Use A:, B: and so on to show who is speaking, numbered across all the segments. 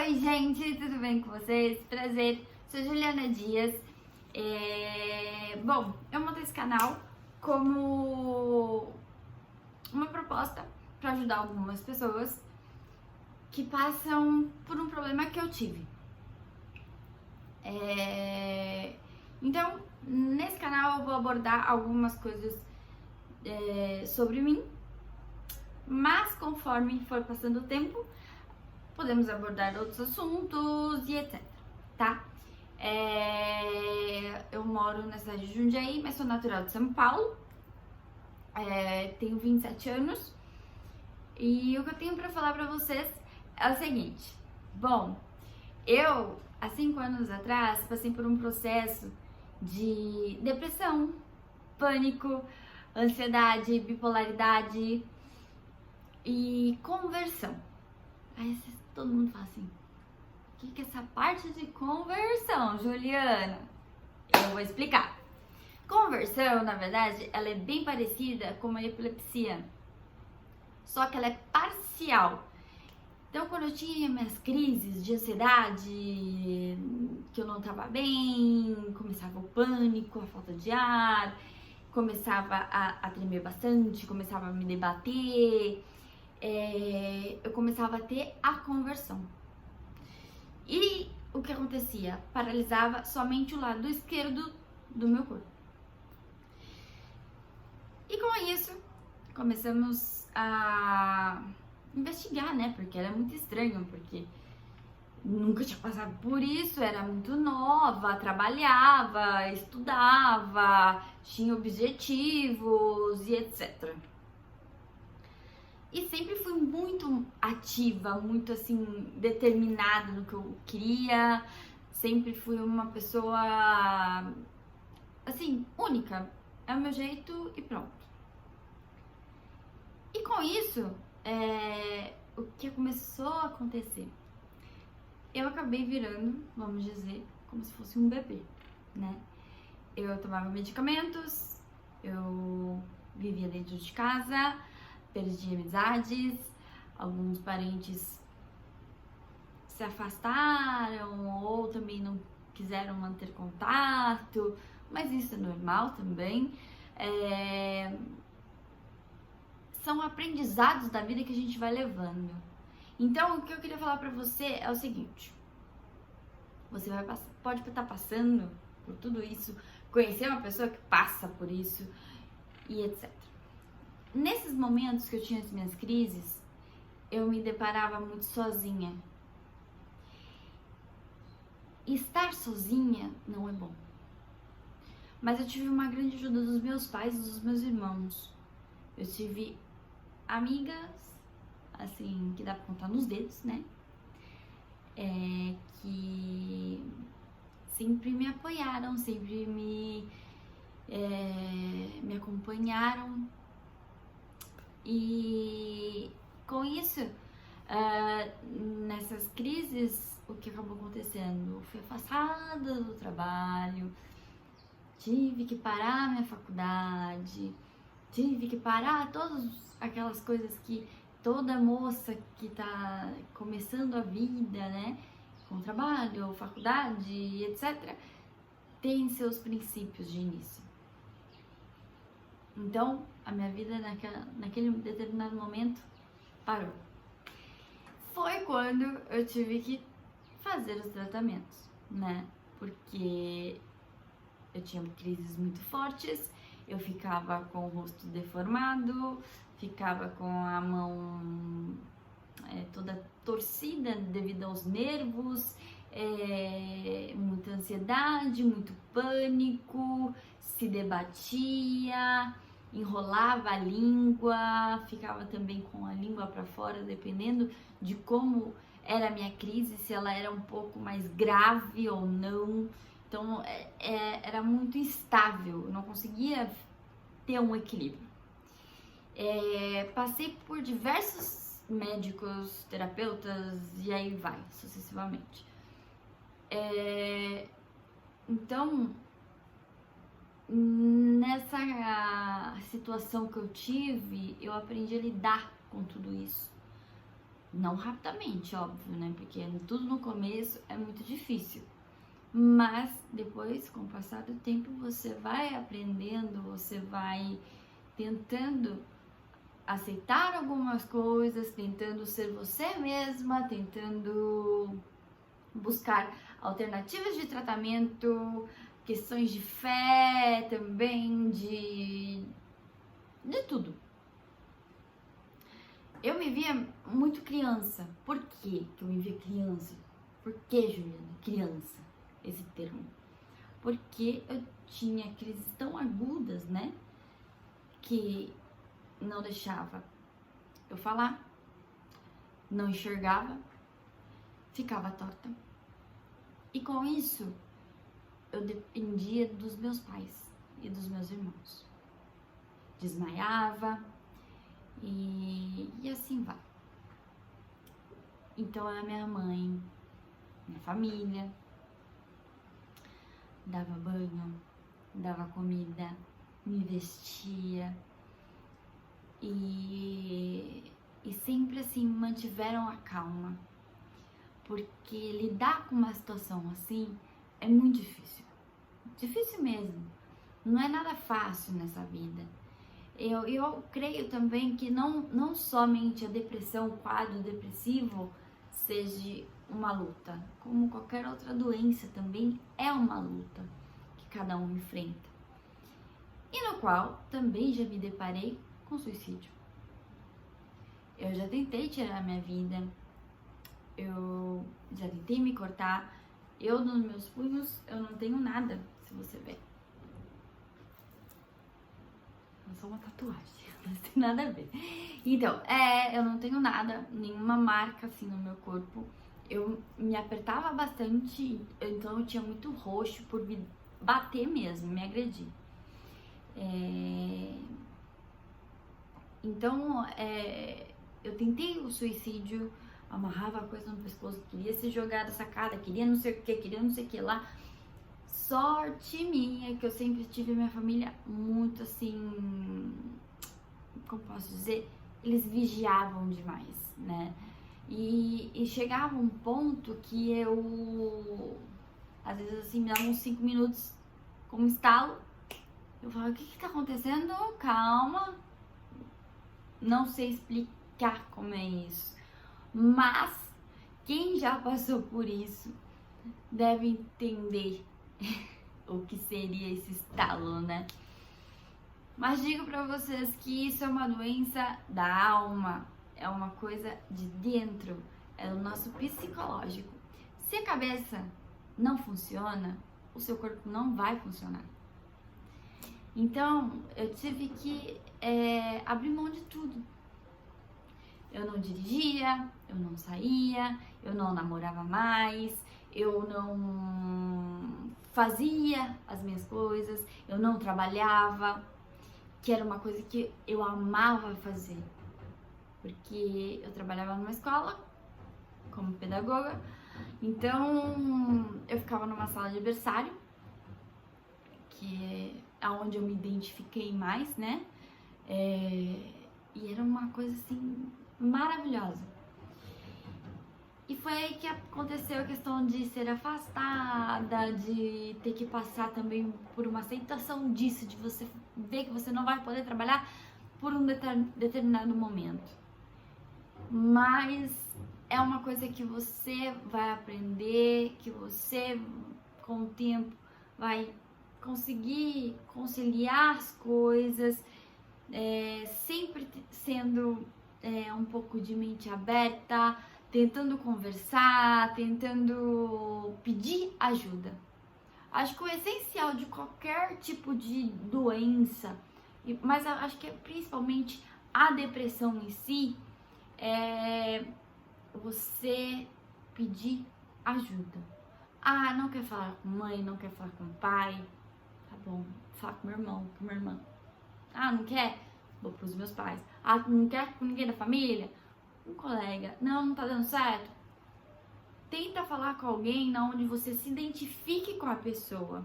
A: Oi, gente, tudo bem com vocês? Prazer, sou Juliana Dias. Bom, eu montei esse canal como uma proposta para ajudar algumas pessoas que passam por um problema que eu tive. Então, nesse canal eu vou abordar algumas coisas sobre mim, mas conforme for passando o tempo, podemos abordar outros assuntos e etc, tá? Eu moro na cidade de Jundiaí, mas sou natural de São Paulo. Tenho 27 anos. E o que eu tenho pra falar pra vocês é o seguinte. Bom, eu, há 5 anos atrás, passei por um processo de depressão, pânico, ansiedade, bipolaridade e conversão. Aí todo mundo fala assim: o que é essa parte de conversão, Juliana? Eu vou explicar. Conversão, na verdade, ela é bem parecida com uma epilepsia, só que ela é parcial. Então, quando eu tinha minhas crises de ansiedade, que eu não estava bem, começava o pânico, a falta de ar, começava a tremer bastante, começava a me debater, eu começava a ter a conversão. E o que acontecia? Paralisava somente o lado esquerdo do meu corpo. E com isso, começamos a investigar, né? Porque era muito estranho, porque nunca tinha passado por isso, era muito nova, trabalhava, estudava, tinha objetivos e etc. E sempre fui muito ativa, muito assim, determinada no que eu queria. Sempre fui uma pessoa, assim, única. É o meu jeito e pronto. E com isso, o que começou a acontecer? Eu acabei virando, vamos dizer, como se fosse um bebê, né? Eu tomava medicamentos, eu vivia dentro de casa, perdi amizades, alguns parentes se afastaram ou também não quiseram manter contato, mas isso é normal também. São aprendizados da vida que a gente vai levando. Então, o que eu queria falar pra você é o seguinte: você pode estar passando por tudo isso, conhecer uma pessoa que passa por isso e etc. Nesses momentos que eu tinha as minhas crises, eu me deparava muito sozinha. Estar sozinha não é bom. Mas eu tive uma grande ajuda dos meus pais e dos meus irmãos. Eu tive amigas, assim, que dá pra contar nos dedos, né? Que sempre me apoiaram, sempre me acompanharam. E com isso, nessas crises, o que acabou acontecendo? Eu fui afastada do trabalho, tive que parar minha faculdade, tive que parar todas aquelas coisas que toda moça que tá começando a vida, né, com trabalho, faculdade, etc., tem seus princípios de início. Então, a minha vida naquele determinado momento parou. Foi quando eu tive que fazer os tratamentos, né? Porque eu tinha crises muito fortes, eu ficava com o rosto deformado, ficava com a mão toda torcida devido aos nervos, muita ansiedade, muito pânico, se debatia, enrolava a língua, ficava também com a língua para fora, dependendo de como era a minha crise, se ela era um pouco mais grave ou não. Então era muito instável, eu não conseguia ter um equilíbrio. Passei por diversos médicos, terapeutas e aí vai, sucessivamente. Então, nessa situação que eu tive, eu aprendi a lidar com tudo isso. Não rapidamente, óbvio, né? Porque tudo no começo é muito difícil. Mas depois, com o passar do tempo, você vai aprendendo, você vai tentando aceitar algumas coisas, tentando ser você mesma, tentando buscar alternativas de tratamento, questões de fé também, de tudo. Eu me via muito criança. Por que eu me via criança? Por que, Juliana? Criança, esse termo. Porque eu tinha crises tão agudas, né? Que não deixava eu falar, não enxergava, ficava torta. E com isso, eu dependia dos meus pais e dos meus irmãos. Desmaiava e assim vai. Então a minha mãe, minha família, dava banho, dava comida, me vestia e sempre assim mantiveram a calma, porque lidar com uma situação assim é muito difícil mesmo, não é nada fácil nessa vida. Eu creio também que não somente a depressão, o quadro depressivo seja uma luta, como qualquer outra doença também é uma luta que cada um enfrenta. E no qual também já me deparei com suicídio. Eu já tentei tirar minha vida, eu já tentei me cortar. Eu, nos meus punhos, eu não tenho nada, se você ver. É só uma tatuagem, não tem nada a ver. Então, eu não tenho nada, nenhuma marca assim no meu corpo. Eu me apertava bastante, então eu tinha muito roxo por me bater mesmo, me agredir. Então, eu tentei o suicídio, amarrava a coisa no pescoço, queria se jogar da sacada, queria não sei o que, queria não sei o que lá. Sorte minha que eu sempre tive minha família muito assim, como posso dizer, eles vigiavam demais, né? E chegava um ponto que eu, às vezes assim, me dava uns 5 minutos com um estalo, eu falava, o que tá acontecendo? Calma, não sei explicar como é isso, mas quem já passou por isso deve entender o que seria esse estalo, né? Mas digo pra vocês que isso é uma doença da alma, é uma coisa de dentro, é o nosso psicológico. Se a cabeça não funciona, o seu corpo não vai funcionar. Então, eu tive que abrir mão de tudo. Eu não dirigia, eu não saía, eu não namorava mais, eu não fazia as minhas coisas, eu não trabalhava, que era uma coisa que eu amava fazer, porque eu trabalhava numa escola como pedagoga, então eu ficava numa sala de berçário, que é onde eu me identifiquei mais, né? E era uma coisa assim maravilhosa. E foi aí que aconteceu a questão de ser afastada, de ter que passar também por uma aceitação disso, de você ver que você não vai poder trabalhar por um determinado momento. Mas é uma coisa que você vai aprender, que você, com o tempo, vai conseguir conciliar as coisas, sempre sendo um pouco de mente aberta, tentando conversar, tentando pedir ajuda. Acho que o essencial de qualquer tipo de doença, mas acho que principalmente a depressão em si, é você pedir ajuda. Ah, não quer falar com mãe, não quer falar com pai? Tá bom, fala com meu irmão, com minha irmã. Ah, não quer? Vou pros meus pais. Ah, não quer com ninguém da família? Um colega. Não tá dando certo? Tenta falar com alguém onde você se identifique com a pessoa.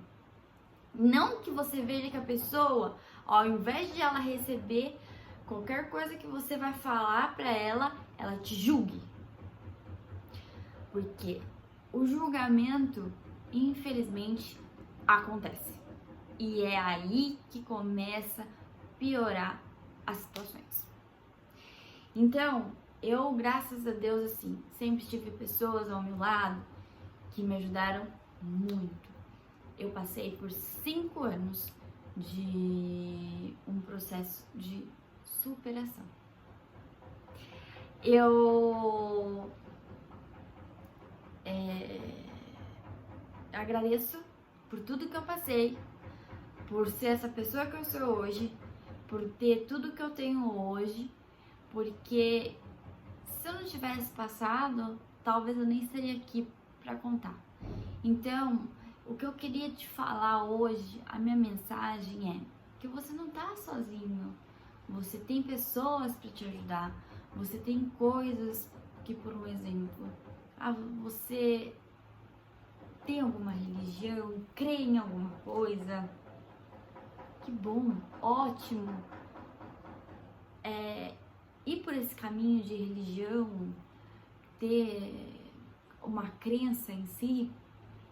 A: Não que você veja que a pessoa, ao invés de ela receber qualquer coisa que você vai falar pra ela, ela te julgue. Porque o julgamento, infelizmente, acontece. E é aí que começa a piorar as situações. Então, eu, graças a Deus, assim, sempre tive pessoas ao meu lado que me ajudaram muito. Eu passei por 5 anos de um processo de superação. Eu agradeço por tudo que eu passei, por ser essa pessoa que eu sou hoje, por ter tudo que eu tenho hoje, porque se eu não tivesse passado, talvez eu nem estaria aqui para contar. Então, o que eu queria te falar hoje, a minha mensagem é que você não tá sozinho. Você tem pessoas para te ajudar. Você tem coisas que, por um exemplo, você tem alguma religião, crê em alguma coisa. Que bom, ótimo. Ir por esse caminho de religião, ter uma crença em si,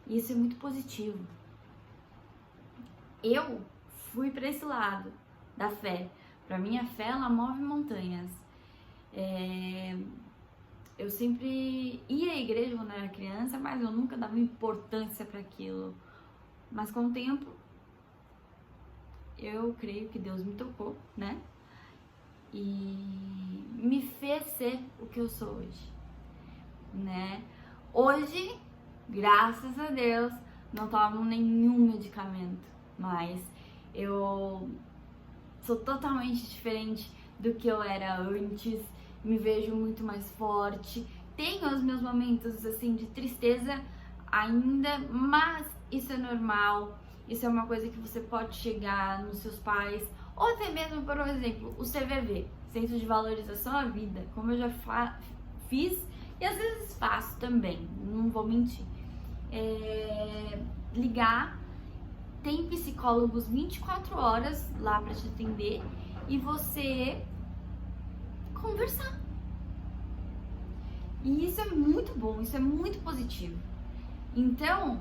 A: isso é muito positivo. Eu fui para esse lado da fé. Para mim, a fé, ela move montanhas. Eu sempre ia à igreja quando era criança, mas eu nunca dava importância para aquilo. Mas com o tempo, eu creio que Deus me tocou, né? E me fez ser o que eu sou hoje, né? Hoje, graças a Deus, não tomo nenhum medicamento, mas eu sou totalmente diferente do que eu era antes, me vejo muito mais forte, tenho os meus momentos assim de tristeza ainda, mas isso é normal, isso é uma coisa que você pode chegar nos seus pais, ou até mesmo, por exemplo, o CVV, Centro de Valorização à Vida, como eu já fiz e às vezes faço também, não vou mentir. Ligar, tem psicólogos 24 horas lá para te atender e você conversar. E isso é muito bom, isso é muito positivo. Então,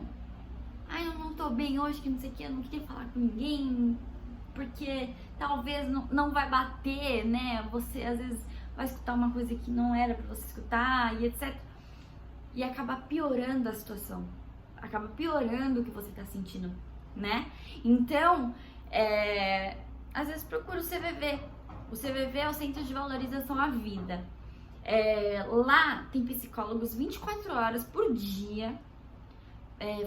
A: eu não tô bem hoje, que não sei o que, eu não queria falar com ninguém, porque talvez não vai bater, né? Você às vezes vai escutar uma coisa que não era pra você escutar e etc. E acaba piorando a situação, acaba piorando o que você tá sentindo, né? Então, às vezes procura o CVV. O CVV é o Centro de Valorização à Vida. Lá tem psicólogos 24 horas por dia,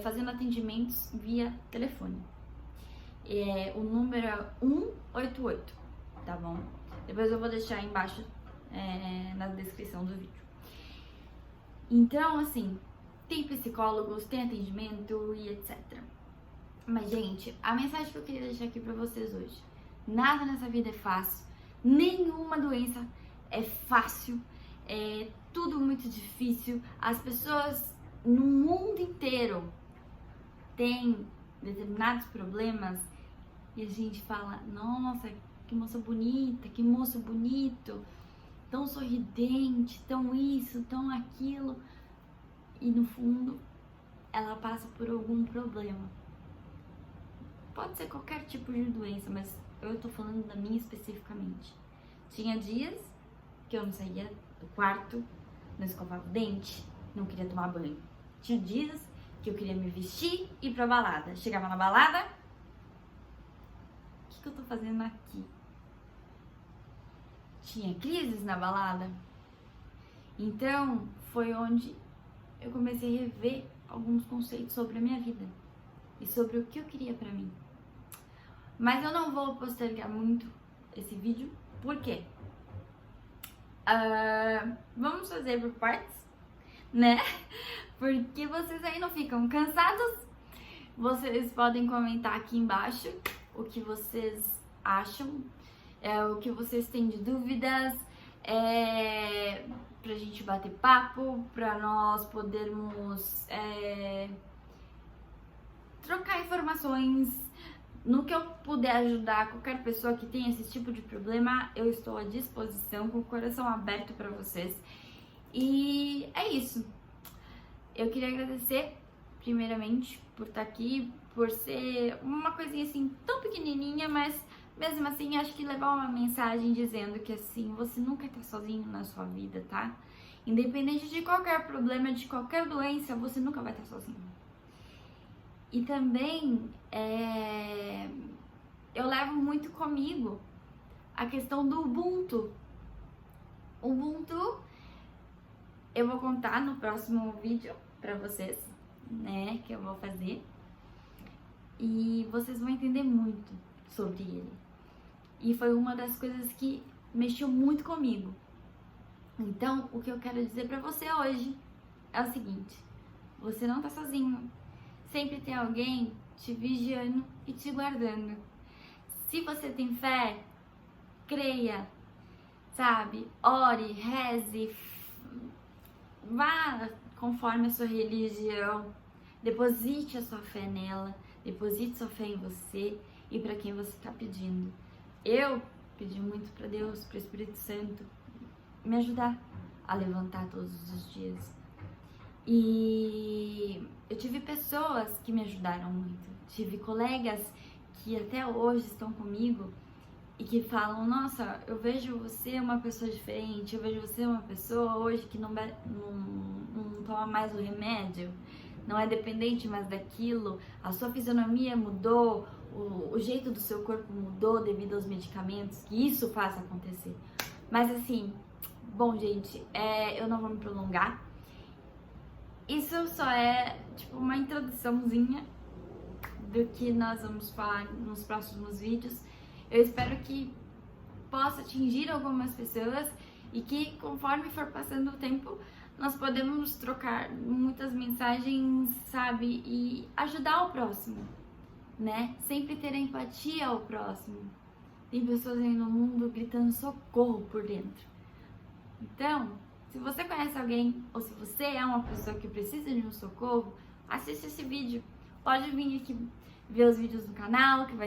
A: fazendo atendimentos via telefone. O número é 188, tá bom? Depois eu vou deixar aí embaixo na descrição do vídeo. Então, assim, tem psicólogos, tem atendimento e etc. Mas, gente, a mensagem que eu queria deixar aqui pra vocês hoje: nada nessa vida é fácil, nenhuma doença é fácil, é tudo muito difícil. As pessoas no mundo inteiro têm determinados problemas e a gente fala: nossa, que moça bonita, que moço bonito, tão sorridente, tão isso, tão aquilo. E no fundo, ela passa por algum problema. Pode ser qualquer tipo de doença, mas eu tô falando da minha especificamente. Tinha dias que eu não saía do quarto, não escovava o dente, não queria tomar banho. Tinha dias que eu queria me vestir e ir pra balada. Chegava na balada, o que eu tô fazendo aqui? Tinha crises na balada. Então, foi onde eu comecei a rever alguns conceitos sobre a minha vida e sobre o que eu queria pra mim. Mas eu não vou postergar muito esse vídeo, por quê? Vamos fazer por partes, né? Porque vocês aí não ficam cansados. Vocês podem comentar aqui embaixo o que vocês acham, o que vocês têm de dúvidas, pra gente bater papo, pra nós podermos trocar informações. No que eu puder ajudar qualquer pessoa que tenha esse tipo de problema, eu estou à disposição, com o coração aberto para vocês. E é isso. eu queria agradecer primeiramente por estar aqui, por ser uma coisinha assim tão pequenininha, mas mesmo assim acho que levar uma mensagem dizendo que assim, você nunca tá sozinho na sua vida, tá? Independente de qualquer problema, de qualquer doença, você nunca vai estar sozinho. E também eu levo muito comigo a questão do Ubuntu. Ubuntu eu vou contar no próximo vídeo pra vocês, né, que eu vou fazer. E vocês vão entender muito sobre ele. E foi uma das coisas que mexeu muito comigo. Então, o que eu quero dizer pra você hoje é o seguinte: você não tá sozinho. Sempre tem alguém te vigiando e te guardando. Se você tem fé, creia, sabe? Ore, reze, vá conforme a sua religião. Deposite a sua fé nela, deposite sua fé em você e para quem você está pedindo. Eu pedi muito para Deus, para o Espírito Santo, me ajudar a levantar todos os dias. E eu tive pessoas que me ajudaram muito. Tive colegas que até hoje estão comigo e que falam: nossa, eu vejo você uma pessoa diferente, eu vejo você uma pessoa hoje que não toma mais o remédio, não é dependente mais daquilo, a sua fisionomia mudou, o jeito do seu corpo mudou devido aos medicamentos, que isso faz acontecer. Mas assim, bom, gente, eu não vou me prolongar. Isso só é tipo uma introduçãozinha do que nós vamos falar nos próximos vídeos. Eu espero que possa atingir algumas pessoas e que conforme for passando o tempo nós podemos trocar muitas mensagens, sabe? E ajudar o próximo, né? Sempre ter empatia ao próximo. Tem pessoas aí no mundo gritando socorro por dentro. Então, se você conhece alguém ou se você é uma pessoa que precisa de um socorro, assista esse vídeo. Pode vir aqui ver os vídeos no canal, que vai